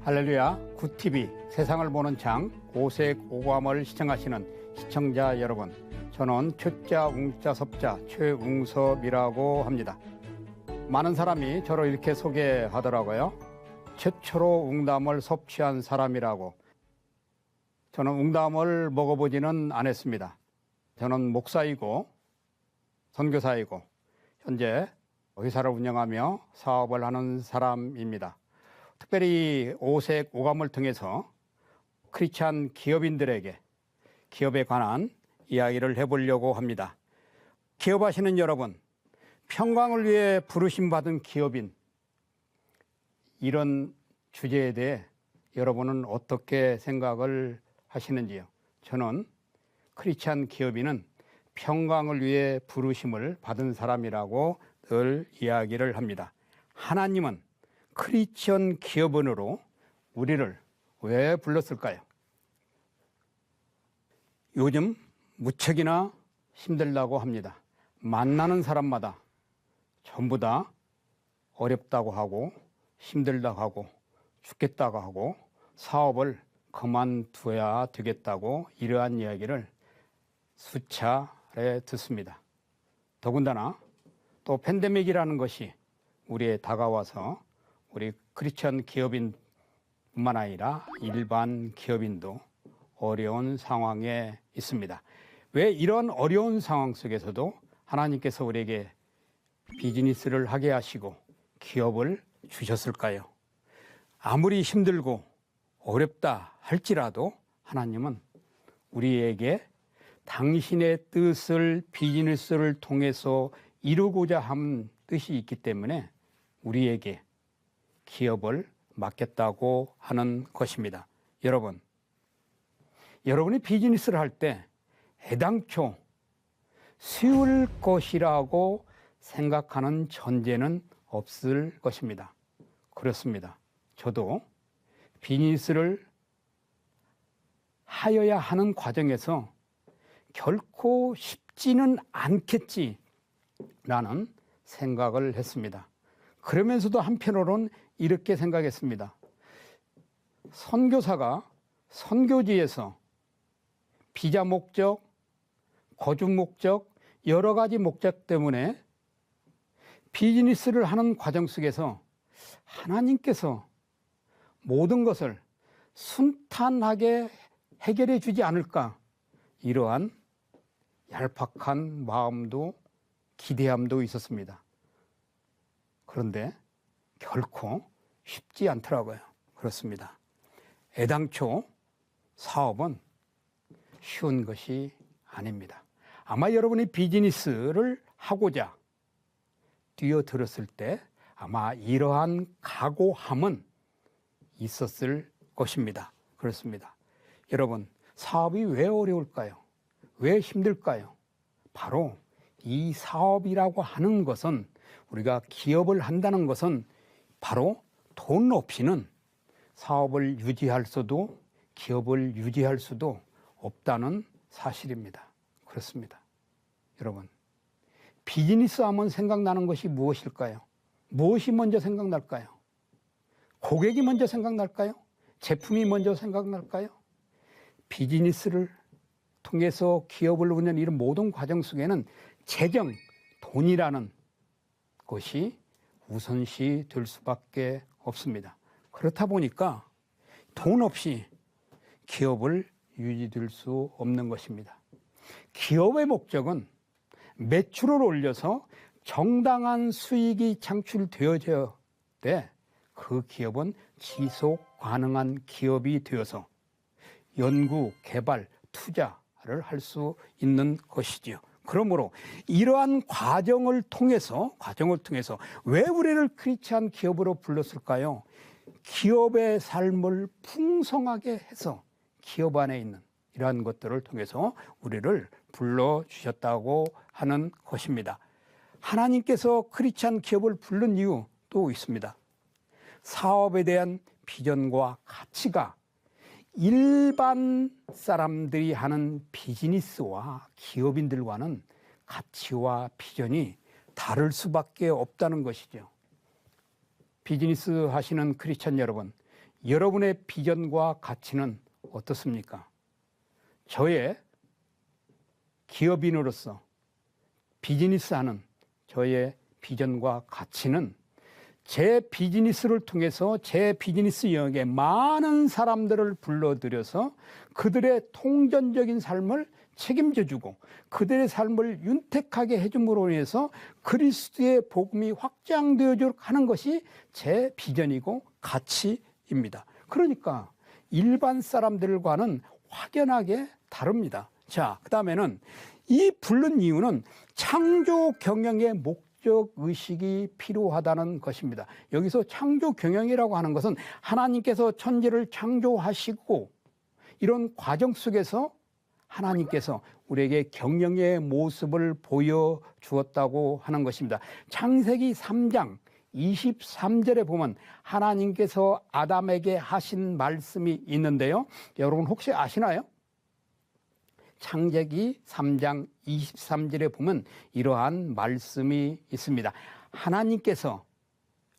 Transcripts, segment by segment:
할렐루야, 굿TV 세상을 보는 창 오색 오감을 시청하시는 시청자 여러분, 저는 초자 웅자 섭자 최웅섭이라고 합니다. 많은 사람이 저를 이렇게 소개하더라고요. 최초로 웅담을 섭취한 사람이라고. 저는 웅담을 먹어보지는 않았습니다. 저는 목사이고 선교사이고 현재 회사를 운영하며 사업을 하는 사람입니다. 특별히 오색 오감을 통해서 크리스찬 기업인들에게 기업에 관한 이야기를 해보려고 합니다. 기업하시는 여러분, 평강을 위해 부르심받은 기업인, 이런 주제에 대해 여러분은 어떻게 생각을 하시는지요? 저는 크리스찬 기업인은 평강을 위해 부르심을 받은 사람이라고 늘 이야기를 합니다. 하나님은 크리스천 기업인으로 우리를 왜 불렀을까요? 요즘 무척이나 힘들다고 합니다. 만나는 사람마다 전부 다 어렵다고 하고 힘들다고 하고 죽겠다고 하고 사업을 그만둬야 되겠다고 이러한 이야기를 수차례 듣습니다. 더군다나 또 팬데믹이라는 것이 우리에 다가와서 우리 크리스천 기업인뿐만 아니라 일반 기업인도 어려운 상황에 있습니다. 왜 이런 어려운 상황 속에서도 하나님께서 우리에게 비즈니스를 하게 하시고 기업을 주셨을까요? 아무리 힘들고 어렵다 할지라도 하나님은 우리에게 당신의 뜻을 비즈니스를 통해서 이루고자 한 뜻이 있기 때문에 우리에게 기업을 맡겼다고 하는 것입니다. 여러분이 비즈니스를 할 때 애당초 쉬울 것이라고 생각하는 전제는 없을 것입니다. 그렇습니다. 저도 비즈니스를 하여야 하는 과정에서 결코 쉽지는 않겠지라는 생각을 했습니다. 그러면서도 한편으로는 이렇게 생각했습니다. 선교사가 선교지에서 비자 목적, 거주 목적, 여러 가지 목적 때문에 비즈니스를 하는 과정 속에서 하나님께서 모든 것을 순탄하게 해결해 주지 않을까, 이러한 얄팍한 마음도 기대함도 있었습니다. 그런데 결코 쉽지 않더라고요. 그렇습니다. 애당초 사업은 쉬운 것이 아닙니다. 아마 여러분이 비즈니스를 하고자 뛰어들었을 때 아마 이러한 각오함은 있었을 것입니다. 그렇습니다. 여러분, 사업이 왜 어려울까요? 왜 힘들까요? 바로 이 사업이라고 하는 것은, 우리가 기업을 한다는 것은 바로 돈 없이는 사업을 유지할 수도 기업을 유지할 수도 없다는 사실입니다. 그렇습니다. 여러분, 비즈니스 하면 생각나는 것이 무엇일까요? 무엇이 먼저 생각날까요? 고객이 먼저 생각날까요? 제품이 먼저 생각날까요? 비즈니스를 통해서 기업을 운영하는 이런 모든 과정 속에는 재정, 돈이라는 것이 우선시 될 수밖에 없습니다. 그렇다 보니까 돈 없이 기업을 유지될 수 없는 것입니다. 기업의 목적은 매출을 올려서 정당한 수익이 창출되어져야 돼. 그 기업은 지속 가능한 기업이 되어서 연구, 개발, 투자를 할 수 있는 것이지요. 그러므로 이러한 과정을 통해서 왜 우리를 크리스찬 기업으로 불렀을까요? 기업의 삶을 풍성하게 해서 기업 안에 있는 이러한 것들을 통해서 우리를 불러주셨다고 하는 것입니다. 하나님께서 크리스찬 기업을 부른 이유 또 있습니다. 사업에 대한 비전과 가치가 일반 사람들이 하는 비즈니스와 기업인들과는 가치와 비전이 다를 수밖에 없다는 것이죠. 비즈니스 하시는 크리스찬 여러분, 여러분의 비전과 가치는 어떻습니까? 저의 기업인으로서 비즈니스하는 저의 비전과 가치는 제 비즈니스를 통해서 제 비즈니스 영역에 많은 사람들을 불러들여서 그들의 통전적인 삶을 책임져주고 그들의 삶을 윤택하게 해줌으로 인해서 그리스도의 복음이 확장되어지도록 하는 것이 제 비전이고 가치입니다. 그러니까 일반 사람들과는 확연하게 다릅니다. 자, 그 다음에는 이 부른 이유는 창조 경영의 목적 의식이 필요하다는 것입니다. 여기서 창조 경영이라고 하는 것은 하나님께서 천지를 창조하시고 이런 과정 속에서 하나님께서 우리에게 경영의 모습을 보여주었다고 하는 것입니다. 창세기 3장 23절에 보면 하나님께서 아담에게 하신 말씀이 있는데요. 여러분 혹시 아시나요? 창세기 3장 23절에 보면 이러한 말씀이 있습니다. 하나님께서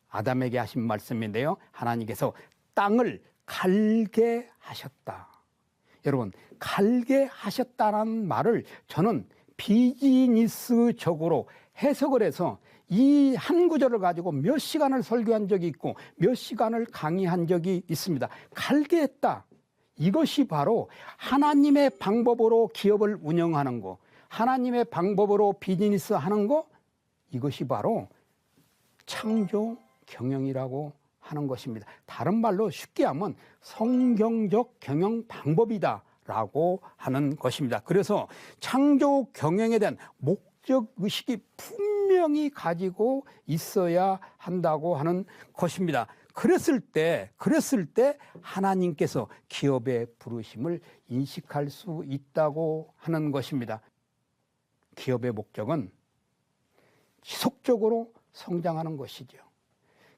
아담에게 하신 말씀인데요. 하나님께서 땅을 갈게 하셨다. 여러분, 갈게 하셨다는 말을 저는 비즈니스적으로 해석을 해서 이 한 구절을 가지고 몇 시간을 설교한 적이 있고 몇 시간을 강의한 적이 있습니다. 갈게 했다. 이것이 바로 하나님의 방법으로 기업을 운영하는 거, 하나님의 방법으로 비즈니스 하는 거, 이것이 바로 창조 경영이라고 하는 것입니다. 다른 말로 쉽게 하면 성경적 경영 방법이다라고 하는 것입니다. 그래서 창조 경영에 대한 목적 의식이 분명히 가지고 있어야 한다고 하는 것입니다. 그랬을 때 하나님께서 기업의 부르심을 인식할 수 있다고 하는 것입니다. 기업의 목적은 지속적으로 성장하는 것이죠.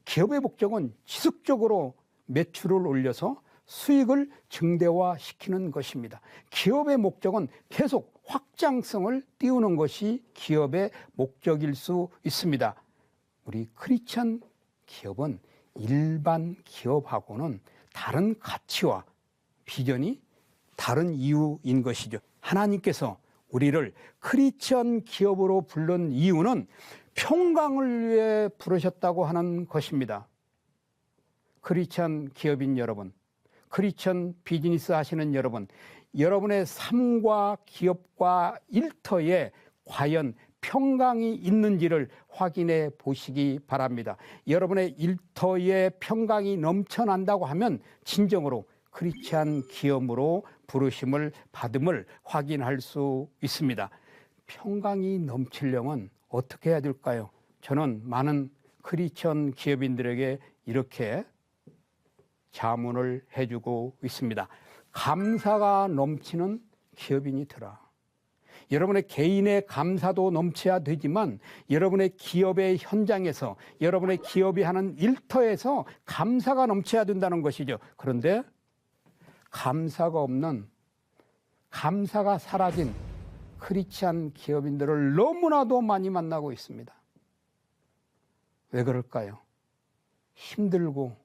기업의 목적은 지속적으로 매출을 올려서 수익을 증대화시키는 것입니다. 기업의 목적은 계속 확장성을 띄우는 것이 기업의 목적일 수 있습니다. 우리 크리스천 기업은 일반 기업하고는 다른 가치와 비전이 다른 이유인 것이죠. 하나님께서 우리를 크리스천 기업으로 부른 이유는 평강을 위해 부르셨다고 하는 것입니다. 크리스천 기업인 여러분, 크리스천 비즈니스 하시는 여러분, 여러분의 삶과 기업과 일터에 과연 평강이 있는지를 확인해 보시기 바랍니다. 여러분의 일터에 평강이 넘쳐난다고 하면 진정으로 크리스찬 기업으로 부르심을 받음을 확인할 수 있습니다. 평강이 넘치려면 어떻게 해야 될까요? 저는 많은 크리스찬 기업인들에게 이렇게 자문을 해주고 있습니다. 감사가 넘치는 기업인이 되라. 여러분의 개인의 감사도 넘쳐야 되지만 여러분의 기업의 현장에서 여러분의 기업이 하는 일터에서 감사가 넘쳐야 된다는 것이죠. 그런데 감사가 없는, 감사가 사라진 크리스찬 기업인들을 너무나도 많이 만나고 있습니다. 왜 그럴까요? 힘들고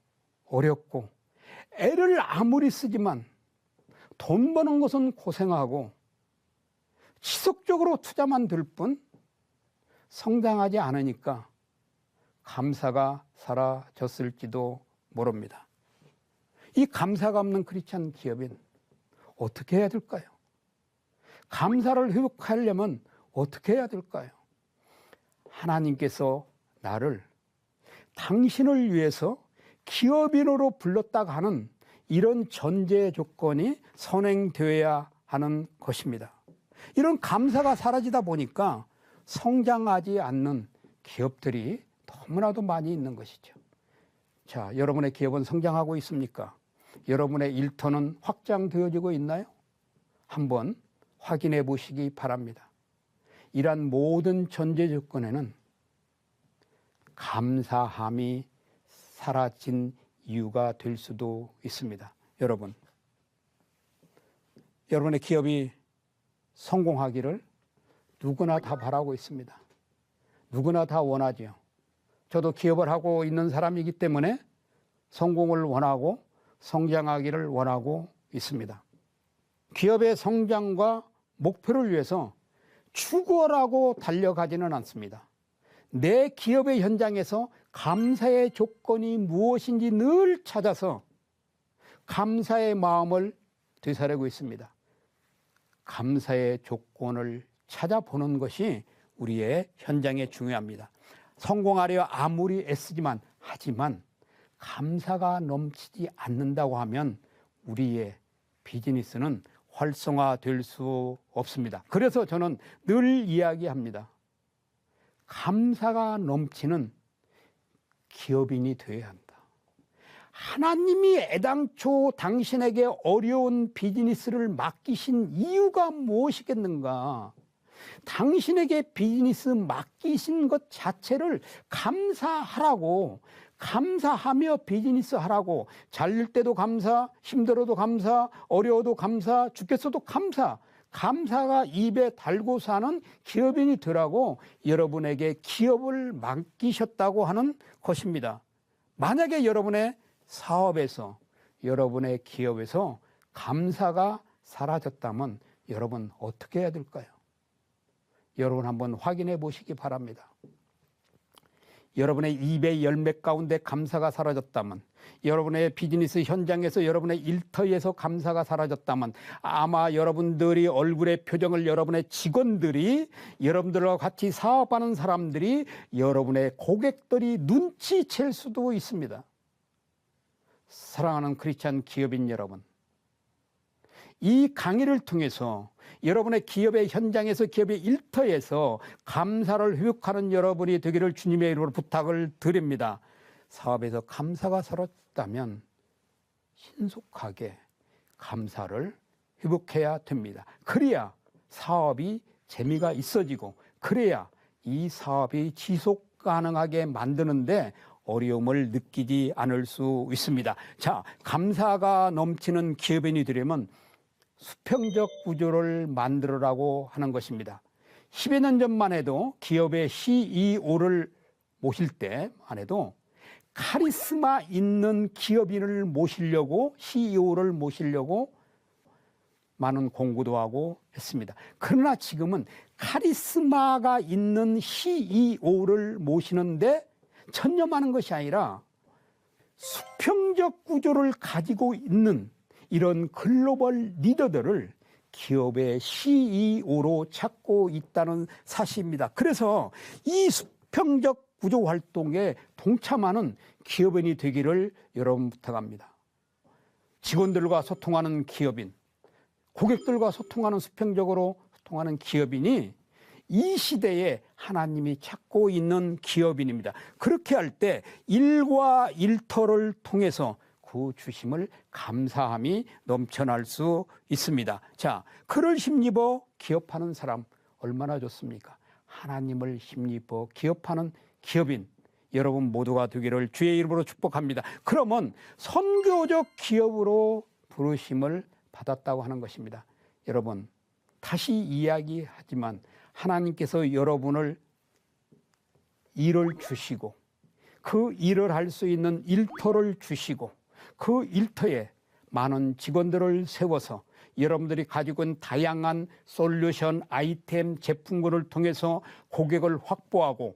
어렵고 애를 아무리 쓰지만 돈 버는 것은 고생하고 지속적으로 투자만 들 뿐 성장하지 않으니까 감사가 사라졌을지도 모릅니다. 이 감사가 없는 크리스찬 기업인 어떻게 해야 될까요? 감사를 회복하려면 어떻게 해야 될까요? 하나님께서 나를 당신을 위해서 기업인으로 불렀다고 하는 이런 전제 조건이 선행되어야 하는 것입니다. 이런 감사가 사라지다 보니까 성장하지 않는 기업들이 너무나도 많이 있는 것이죠. 자, 여러분의 기업은 성장하고 있습니까? 여러분의 일터는 확장되어지고 있나요? 한번 확인해 보시기 바랍니다. 이러한 모든 전제 조건에는 감사함이 사라진 이유가 될 수도 있습니다. 여러분의 기업이 성공하기를 누구나 다 바라고 있습니다. 누구나 다 원하죠. 저도 기업을 하고 있는 사람이기 때문에 성공을 원하고 성장하기를 원하고 있습니다. 기업의 성장과 목표를 위해서 추구하라고 달려가지는 않습니다. 내 기업의 현장에서 감사의 조건이 무엇인지 늘 찾아서 감사의 마음을 되살리고 있습니다. 감사의 조건을 찾아보는 것이 우리의 현장에 중요합니다. 성공하려 아무리 애쓰지만 하지만 감사가 넘치지 않는다고 하면 우리의 비즈니스는 활성화될 수 없습니다. 그래서 저는 늘 이야기합니다. 감사가 넘치는 기업인이 되어야 한다. 하나님이 애당초 당신에게 어려운 비즈니스를 맡기신 이유가 무엇이겠는가? 당신에게 비즈니스 맡기신 것 자체를 감사하라고, 감사하며 비즈니스 하라고. 잘릴 때도 감사, 힘들어도 감사, 어려워도 감사, 죽겠어도 감사. 감사가 입에 달고 사는 기업인이 되라고 여러분에게 기업을 맡기셨다고 하는 것입니다. 만약에 여러분의 사업에서, 여러분의 기업에서 감사가 사라졌다면 여러분 어떻게 해야 될까요? 여러분 한번 확인해 보시기 바랍니다. 여러분의 입의 열매 가운데 감사가 사라졌다면, 여러분의 비즈니스 현장에서, 여러분의 일터에서 감사가 사라졌다면 아마 여러분들이 얼굴의 표정을, 여러분의 직원들이, 여러분들과 같이 사업하는 사람들이, 여러분의 고객들이 눈치챌 수도 있습니다. 사랑하는 크리스찬 기업인 여러분, 이 강의를 통해서 여러분의 기업의 현장에서, 기업의 일터에서 감사를 회복하는 여러분이 되기를 주님의 이름으로 부탁을 드립니다. 사업에서 감사가 사라졌다면 신속하게 감사를 회복해야 됩니다. 그래야 사업이 재미가 있어지고, 그래야 이 사업이 지속 가능하게 만드는데 어려움을 느끼지 않을 수 있습니다. 자, 감사가 넘치는 기업인이 되려면 수평적 구조를 만들으라고 하는 것입니다. 10여 년 전만 해도 기업의 CEO를 모실 때만 해도 카리스마 있는 기업인을 모시려고, CEO를 모시려고 많은 공부도 하고 했습니다. 그러나 지금은 카리스마가 있는 CEO를 모시는데 전념하는 것이 아니라 수평적 구조를 가지고 있는 이런 글로벌 리더들을 기업의 CEO로 찾고 있다는 사실입니다. 그래서 이 수평적 구조 활동에 동참하는 기업인이 되기를 여러분 부탁합니다. 직원들과 소통하는 기업인, 고객들과 소통하는, 수평적으로 소통하는 기업인이 이 시대에 하나님이 찾고 있는 기업인입니다. 그렇게 할 때 일과 일터를 통해서 그 주심을 감사함이 넘쳐날 수 있습니다. 자, 그를 힘입어 기업하는 사람 얼마나 좋습니까? 하나님을 힘입어 기업하는 기업인 여러분 모두가 되기를 주의 이름으로 축복합니다. 그러면 선교적 기업으로 부르심을 받았다고 하는 것입니다. 여러분, 다시 이야기하지만 하나님께서 여러분을 일을 주시고, 그 일을 할 수 있는 일터를 주시고, 그 일터에 많은 직원들을 세워서 여러분들이 가지고 있는 다양한 솔루션, 아이템, 제품군을 통해서 고객을 확보하고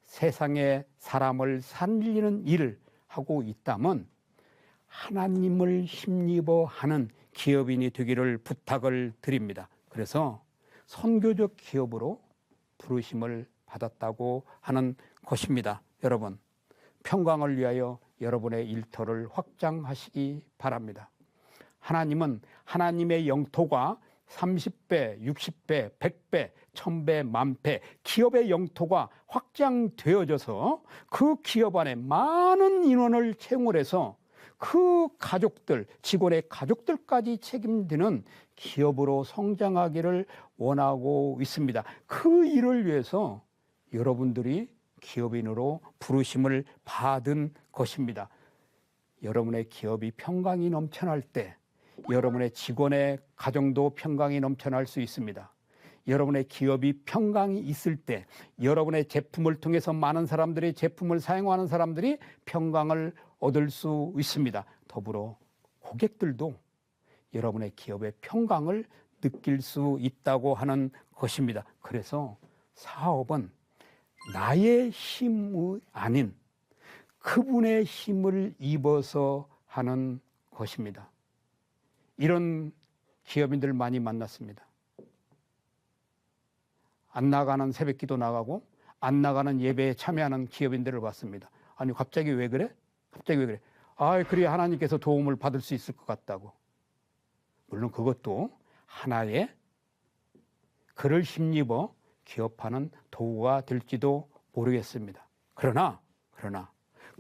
세상의 사람을 살리는 일을 하고 있다면 하나님을 힘입어 하는 기업인이 되기를 부탁을 드립니다. 그래서 선교적 기업으로 부르심을 받았다고 하는 것입니다. 여러분, 평강을 위하여 여러분의 일터를 확장하시기 바랍니다. 하나님은 하나님의 영토가 30배, 60배, 100배, 1000배, 만배 기업의 영토가 확장되어져서 그 기업 안에 많은 인원을 채용을 해서 그 가족들, 직원의 가족들까지 책임지는 기업으로 성장하기를 원하고 있습니다. 그 일을 위해서 여러분들이 기업인으로 부르심을 받은 것입니다. 여러분의 기업이 평강이 넘쳐날 때 여러분의 직원의 가정도 평강이 넘쳐날 수 있습니다. 여러분의 기업이 평강이 있을 때 여러분의 제품을 통해서 많은 사람들이, 제품을 사용하는 사람들이 평강을 얻을 수 있습니다. 더불어 고객들도 여러분의 기업의 평강을 느낄 수 있다고 하는 것입니다. 그래서 사업은 나의 힘이 아닌 그분의 힘을 입어서 하는 것입니다. 이런 기업인들 많이 만났습니다. 안 나가는 새벽기도 나가고 안 나가는 예배에 참여하는 기업인들을 봤습니다. 아니 갑자기 왜 그래? 갑자기 왜 그래? 아, 그래야 하나님께서 도움을 받을 수 있을 것 같다고. 물론 그것도 하나의 그를 힘입어 기업하는 도구가 될지도 모르겠습니다. 그러나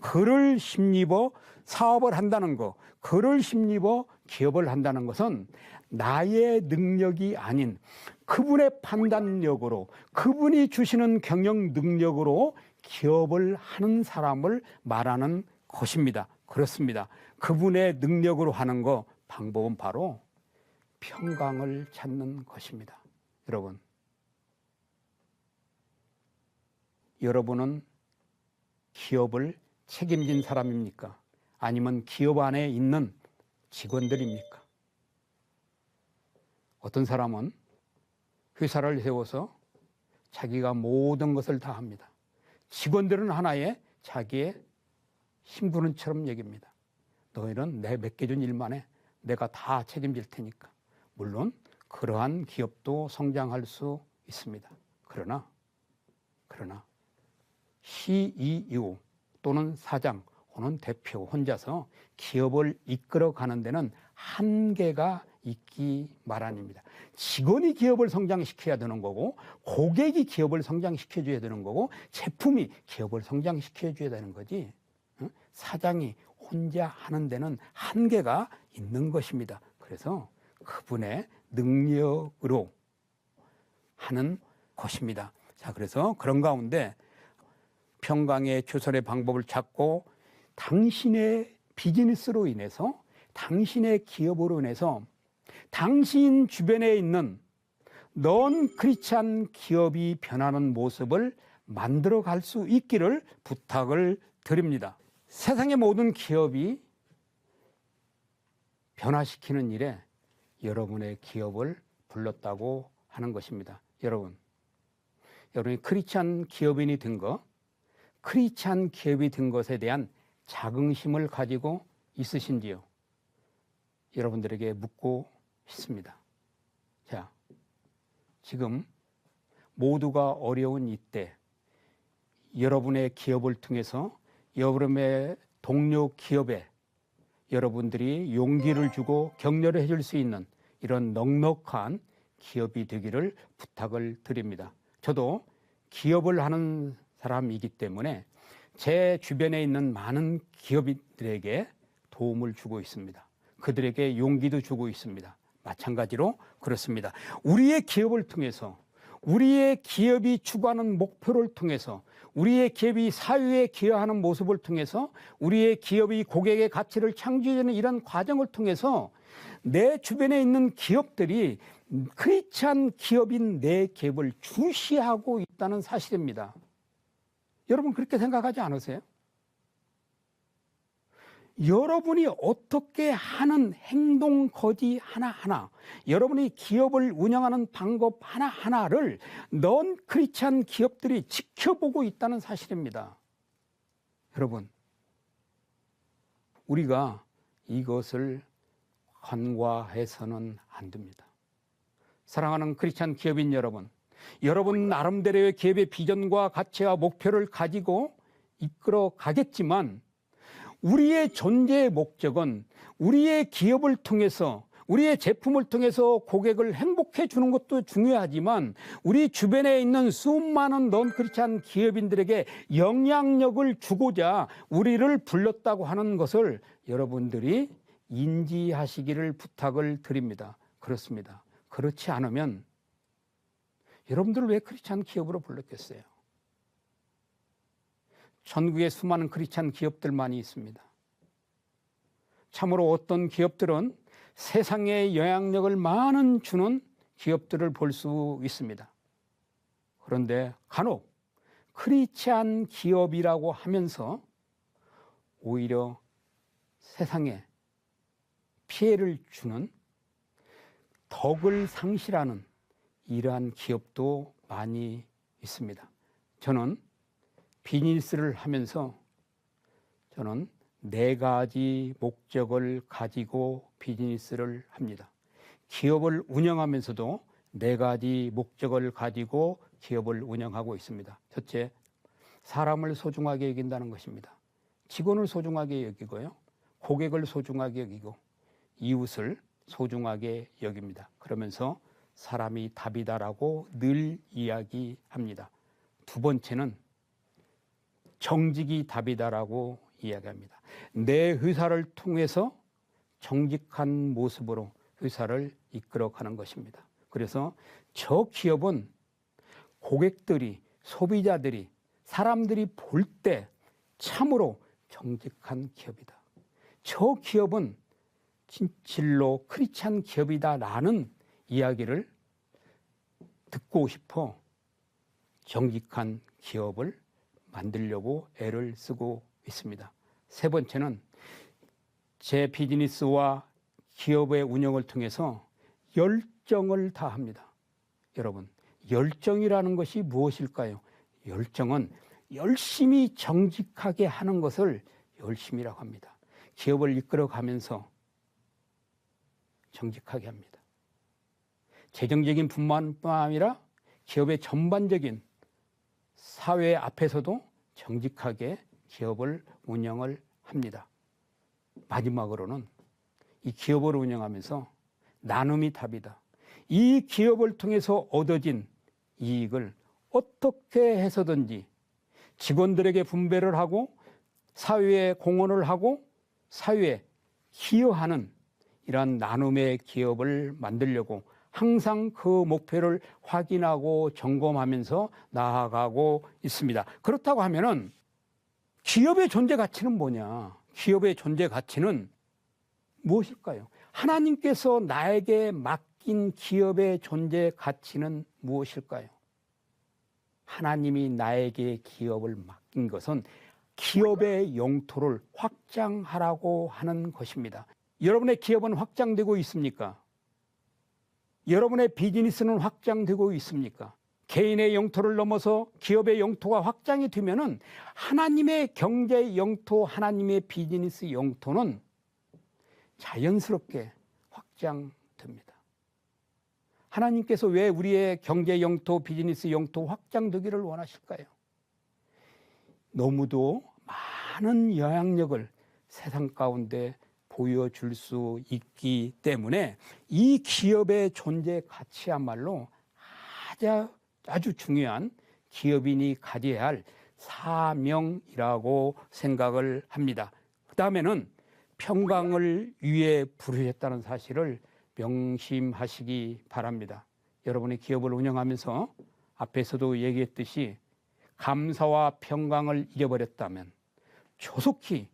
그를 힘입어 사업을 한다는 것, 그를 힘입어 기업을 한다는 것은 나의 능력이 아닌 그분의 판단력으로, 그분이 주시는 경영 능력으로 기업을 하는 사람을 말하는 것입니다. 그렇습니다. 그분의 능력으로 하는 거 방법은 바로 평강을 찾는 것입니다. 여러분은 기업을 책임진 사람입니까? 아니면 기업 안에 있는 직원들입니까? 어떤 사람은 회사를 세워서 자기가 모든 것을 다 합니다. 직원들은 하나의 자기의 심부름처럼 여깁니다. 너희는 내 맡겨준 일만 해. 내가 다 책임질 테니까. 물론 그러한 기업도 성장할 수 있습니다. 그러나 CEO 또는 사장 혹은 대표 혼자서 기업을 이끌어가는 데는 한계가 있기 마련입니다. 직원이 기업을 성장시켜야 되는 거고, 고객이 기업을 성장시켜줘야 되는 거고, 제품이 기업을 성장시켜줘야 되는 거지. 사장이 혼자 하는 데는 한계가 있는 것입니다. 그래서 그분의 능력으로 하는 것입니다. 자, 그래서 그런 가운데 평강의 조선의 방법을 찾고 당신의 비즈니스로 인해서, 당신의 기업으로 인해서 당신 주변에 있는 넌 크리스찬 기업이 변하는 모습을 만들어 갈 수 있기를 부탁을 드립니다. 세상의 모든 기업이 변화시키는 일에 여러분의 기업을 불렀다고 하는 것입니다. 여러분이 크리스찬 기업인이 된 것, 크리스찬 기업이 된 것에 대한 자긍심을 가지고 있으신지요? 여러분들에게 묻고 싶습니다. 자, 지금 모두가 어려운 이때 여러분의 기업을 통해서 여러분의 동료 기업에 여러분들이 용기를 주고 격려를 해줄 수 있는 이런 넉넉한 기업이 되기를 부탁을 드립니다. 저도 기업을 하는 사람이기 때문에 제 주변에 있는 많은 기업인들에게 도움을 주고 있습니다. 그들에게 용기도 주고 있습니다. 마찬가지로 그렇습니다. 우리의 기업을 통해서, 우리의 기업이 추구하는 목표를 통해서, 우리의 기업이 사회에 기여하는 모습을 통해서, 우리의 기업이 고객의 가치를 창조하는 이런 과정을 통해서 내 주변에 있는 기업들이 크리스찬 기업인 내 기업을 주시하고 있다는 사실입니다. 여러분 그렇게 생각하지 않으세요? 여러분이 어떻게 하는 행동 거지 하나하나, 여러분이 기업을 운영하는 방법 하나하나를 넌 크리스찬 기업들이 지켜보고 있다는 사실입니다. 여러분, 우리가 이것을 간과해서는 안 됩니다. 사랑하는 크리스찬 기업인 여러분, 여러분 나름대로의 기업의 비전과 가치와 목표를 가지고 이끌어 가겠지만 우리의 존재의 목적은 우리의 기업을 통해서, 우리의 제품을 통해서 고객을 행복해 주는 것도 중요하지만 우리 주변에 있는 수많은 넌 크리스찬 기업인들에게 영향력을 주고자 우리를 불렀다고 하는 것을 여러분들이 인지하시기를 부탁을 드립니다. 그렇습니다. 그렇지 않으면 여러분들을 왜 크리스찬 기업으로 불렀겠어요? 전국에 수많은 크리스찬 기업들만이 있습니다. 참으로 어떤 기업들은 세상에 영향력을 많은 주는 기업들을 볼 수 있습니다. 그런데 간혹 크리스찬 기업이라고 하면서 오히려 세상에 피해를 주는, 덕을 상실하는 이러한 기업도 많이 있습니다. 저는 비즈니스를 하면서 저는 4가지 목적을 가지고 비즈니스를 합니다. 기업을 운영하면서도 4가지 목적을 가지고 기업을 운영하고 있습니다. 첫째, 사람을 소중하게 여긴다는 것입니다. 직원을 소중하게 여기고요. 고객을 소중하게 여기고 이웃을 소중하게 여깁니다. 그러면서 사람이 답이다라고 늘 이야기합니다. 2번째는 정직이 답이다라고 이야기합니다. 내 회사를 통해서 정직한 모습으로 회사를 이끌어가는 것입니다. 그래서 저 기업은 고객들이, 소비자들이, 사람들이 볼 때 참으로 정직한 기업이다. 저 기업은 진실로 크리스찬 기업이다라는 이야기를 듣고 싶어 정직한 기업을 만들려고 애를 쓰고 있습니다. 3번째는 제 비즈니스와 기업의 운영을 통해서 열정을 다합니다. 여러분, 열정이라는 것이 무엇일까요? 열정은 열심히 정직하게 하는 것을 열심이라고 합니다. 기업을 이끌어가면서 정직하게 합니다. 재정적인 뿐만 아니라 기업의 전반적인 사회 앞에서도 정직하게 기업을 운영을 합니다. 마지막으로는 이 기업을 운영하면서 나눔이 답이다. 이 기업을 통해서 얻어진 이익을 어떻게 해서든지 직원들에게 분배를 하고 사회에 공헌을 하고 사회에 기여하는 이러한 나눔의 기업을 만들려고 항상 그 목표를 확인하고 점검하면서 나아가고 있습니다. 그렇다고 하면은 기업의 존재 가치는 뭐냐? 기업의 존재 가치는 무엇일까요? 하나님께서 나에게 맡긴 기업의 존재 가치는 무엇일까요? 하나님이 나에게 기업을 맡긴 것은 기업의 영토를 확장하라고 하는 것입니다. 여러분의 기업은 확장되고 있습니까? 여러분의 비즈니스는 확장되고 있습니까? 개인의 영토를 넘어서 기업의 영토가 확장이 되면은 하나님의 경제 영토, 하나님의 비즈니스 영토는 자연스럽게 확장됩니다. 하나님께서 왜 우리의 경제 영토, 비즈니스 영토 확장되기를 원하실까요? 너무도 많은 영향력을 세상 가운데 보여줄 수 있기 때문에 이 기업의 존재 가치야말로 아주 중요한 기업인이 가져야 할 사명이라고 생각을 합니다. 그 다음에는 평강을 위해 부르셨다는 사실을 명심하시기 바랍니다. 여러분의 기업을 운영하면서 앞에서도 얘기했듯이 감사와 평강을 잃어버렸다면 조속히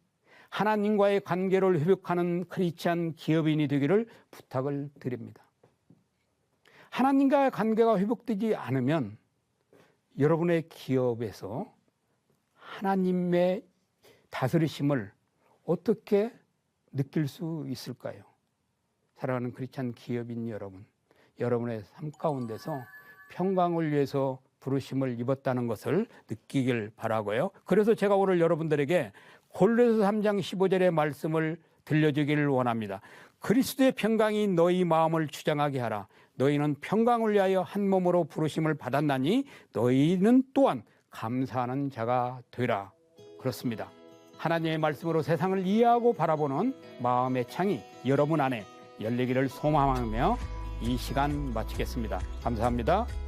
하나님과의 관계를 회복하는 크리스찬 기업인이 되기를 부탁을 드립니다. 하나님과의 관계가 회복되지 않으면 여러분의 기업에서 하나님의 다스리심을 어떻게 느낄 수 있을까요? 사랑하는 크리스찬 기업인 여러분, 여러분의 삶 가운데서 평강을 위해서 부르심을 입었다는 것을 느끼길 바라고요. 그래서 제가 오늘 여러분들에게 골로새서 3장 15절의 말씀을 들려주기를 원합니다. 그리스도의 평강이 너희 마음을 주장하게 하라. 너희는 평강을 위하여 한 몸으로 부르심을 받았나니 너희는 또한 감사하는 자가 되라. 그렇습니다. 하나님의 말씀으로 세상을 이해하고 바라보는 마음의 창이 여러분 안에 열리기를 소망하며 이 시간 마치겠습니다. 감사합니다.